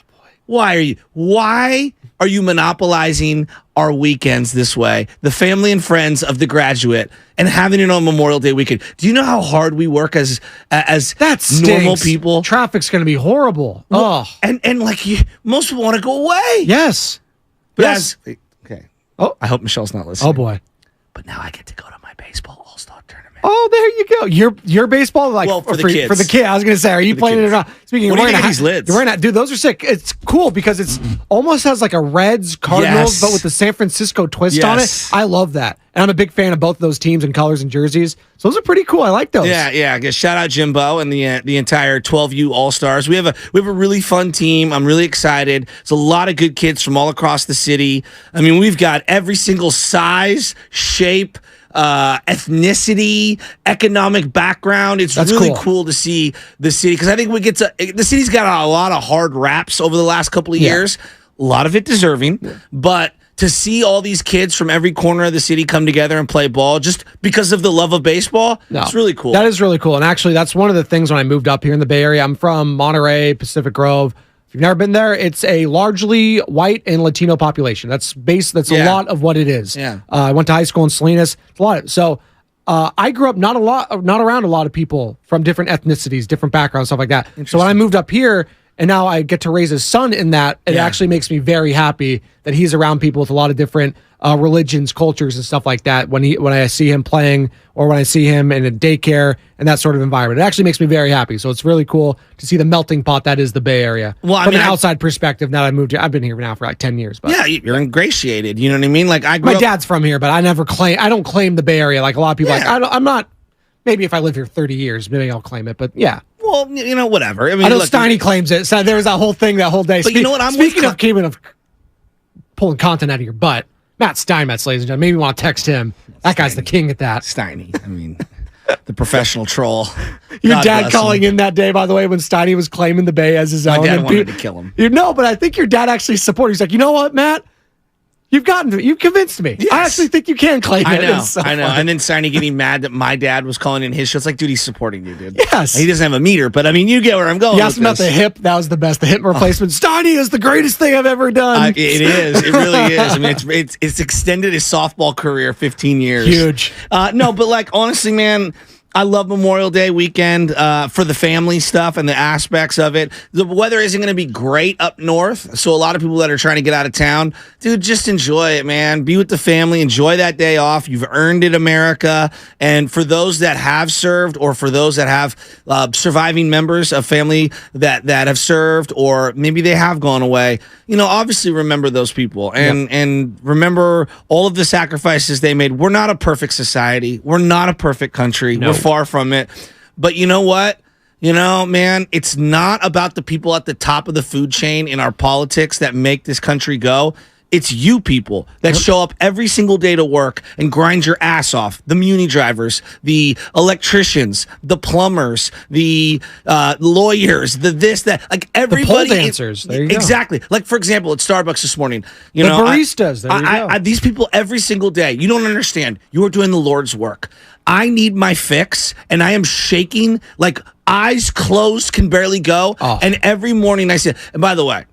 boy. Why are you monopolizing our weekends this way? The family and friends of the graduate and having it on Memorial Day weekend. Do you know how hard we work as normal people? Traffic's going to be horrible. Well, and most people want to go away. Yes. But okay. Oh, I hope Michelle's not listening. Oh boy. But now I get to go to my baseball all-star tournament. Oh, there you go. Your baseball, for the kids. For the kid, I was going to say, are you playing it or not? Speaking of wearing these lids? Dude, those are sick. It's cool because it's almost has like a Reds Cardinals, but with the San Francisco twist on it. I love that, and I'm a big fan of both of those teams and colors and jerseys. So those are pretty cool. I like those. Yeah. I guess shout out Jimbo and the entire 12U All Stars. We have a really fun team. I'm really excited. It's a lot of good kids from all across the city. I mean, we've got every single size, shape, ethnicity, economic background. It's really cool to see the city because I think the city's got a lot of hard raps over the last couple of years. A lot of it deserving, but to see all these kids from every corner of the city come together and play ball just because of the love of baseball, it's really cool. That is really cool. And actually, that's one of the things when I moved up here in the Bay Area. I'm from Monterey, Pacific Grove. If you've never been there, it's a largely white and Latino population. That's a lot of what it is. Yeah. I went to high school in Salinas. It's a lot. So I grew up not around a lot of people from different ethnicities, different backgrounds, stuff like that. So when I moved up here, and now I get to raise his son in that, it actually makes me very happy that he's around people with a lot of different religions, cultures, and stuff like that. When I see him playing, or when I see him in a daycare and that sort of environment, it actually makes me very happy. So it's really cool to see the melting pot that is the Bay Area. Well, from an outside perspective, now that I moved here, I've been here now for like 10 years. But yeah, you're ingratiated. You know what I mean? Like my dad's from here, but I don't claim the Bay Area like a lot of people. Yeah. I'm not. Maybe if I live here 30 years, maybe I'll claim it. But yeah. Well, whatever. I mean, I know Steiny claims it. So there was that whole thing that whole day. But you know what? Speaking of pulling content out of your butt, Matt Steinmetz, ladies and gentlemen. Maybe you want to text him. That guy's the king at that. Steiny. I mean, the professional troll. Your dad calling in that day, by the way, when Steiny was claiming the Bay as his own. My dad wanted to kill him. But I think your dad actually supported. He's like, you know what, Matt? You've convinced me. Yes. I actually think you can claim it. I know. And then Steiny getting mad that my dad was calling in his show. It's like, dude, he's supporting you, dude. Yes. He doesn't have a meter, but I mean, you get where I'm going. You asked him about the hip. That was the best. The hip replacement. Steiny is the greatest thing I've ever done. It is. It really is. I mean, it's extended his softball career 15 years. Huge. No, but honestly, man, I love Memorial Day weekend for the family stuff and the aspects of it. The weather isn't going to be great up north, so a lot of people that are trying to get out of town, dude, just enjoy it, man. Be with the family. Enjoy that day off. You've earned it, America. And for those that have served, or for those that have surviving members of family that have served, or maybe they have gone away, obviously remember those people and remember all of the sacrifices they made. We're not a perfect society. We're not a perfect country. No. We're far from it. But you know what? Man, it's not about the people at the top of the food chain in our politics that make this country go. It's you people that show up every single day to work and grind your ass off. The Muni drivers, the electricians, the plumbers, the lawyers, the this, that. Like everybody. The pole dancers. There you go. Exactly. Like, for example, at Starbucks this morning. You The know, baristas. There you go. these people every single day. You don't understand. You are doing the Lord's work. I need my fix, and I am shaking like eyes closed, can barely go. Oh. And every morning I say, and by the way,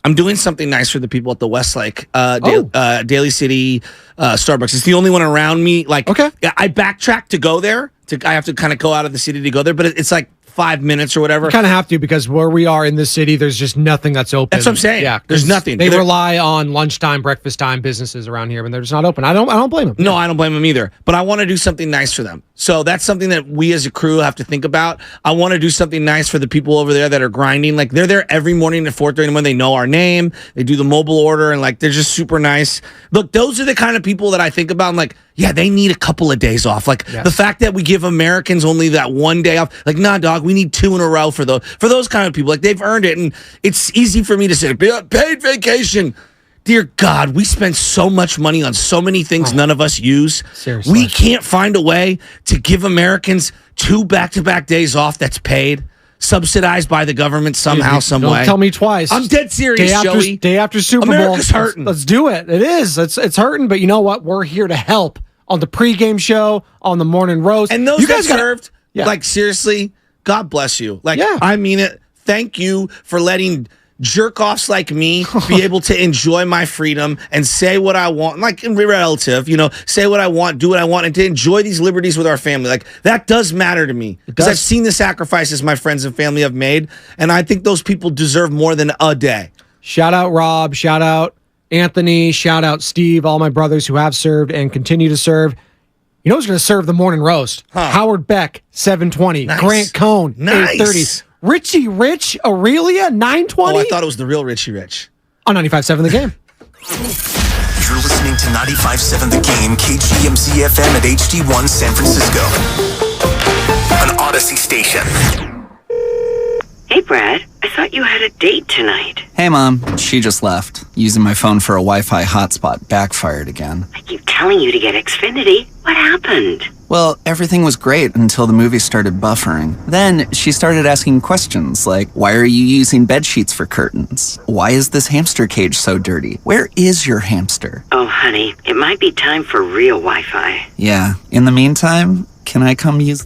I'm doing something nice for the people at the Westlake Daly City Starbucks. It's the only one around me. Like, okay. I backtrack to go there. I have to kind of go out of the city to go there, but it's like 5 minutes or whatever. You kind of have to, because where we are in this city, there's just nothing that's open. That's what I'm saying. Yeah, there's nothing. They rely on lunchtime, breakfast time businesses around here, and they're just not open. I don't blame them. No, I don't blame them either. But I want to do something nice for them. So that's something that we as a crew have to think about. I want to do something nice for the people over there that are grinding. Like, they're there every morning at 4:30 when they know our name. They do the mobile order, and like, they're just super nice. Look, those are the kind of people that I think about. I'm like, yeah, they need a couple of days off. Like, the fact that we give Americans only that one day off, like, nah, dog, we need 2 in a row for those kind of people. Like, they've earned it, and it's easy for me to say, paid vacation. Dear God, we spend so much money on so many things none of us use. Seriously. We can't find a way to give Americans 2 back-to-back days off that's paid, subsidized by the government somehow, some way. Don't tell me twice. I'm dead serious, Joey. Day after Super Bowl. America's hurting. Let's do it. It is. It's hurting, but you know what? We're here to help on the pregame show, on the morning roast. And those you that guys got served, like, seriously, God bless you. Like, Yeah. I mean it. Thank you for letting jerk-offs like me be able to enjoy my freedom and say what I want, like, in relative, say what I want, do what I want, and to enjoy these liberties with our family. Like, that does matter to me, because I've seen the sacrifices my friends and family have made, and I think those people deserve more than a day. Shout out Rob, shout out Anthony, shout out Steve, all my brothers who have served and continue to serve. You know who's going to serve the morning roast? Howard Beck, 7:20. Nice. Grant Cohn, Nice. 8:30. Richie Rich, Aurelia, 9:20. Oh, I thought it was the real Richie Rich. On 95.7 The Game. You're listening to 95.7 The Game, KGMZ FM at HD1 San Francisco. An Odyssey station. Hey, Brad. I thought you had a date tonight. Hey, Mom. She just left. Using my phone for a Wi-Fi hotspot backfired again. I keep telling you to get Xfinity. What happened? Well, everything was great until the movie started buffering. Then she started asking questions like, why are you using bed sheets for curtains? Why is this hamster cage so dirty? Where is your hamster? Oh, honey, it might be time for real Wi-Fi. Yeah. In the meantime, can I come use the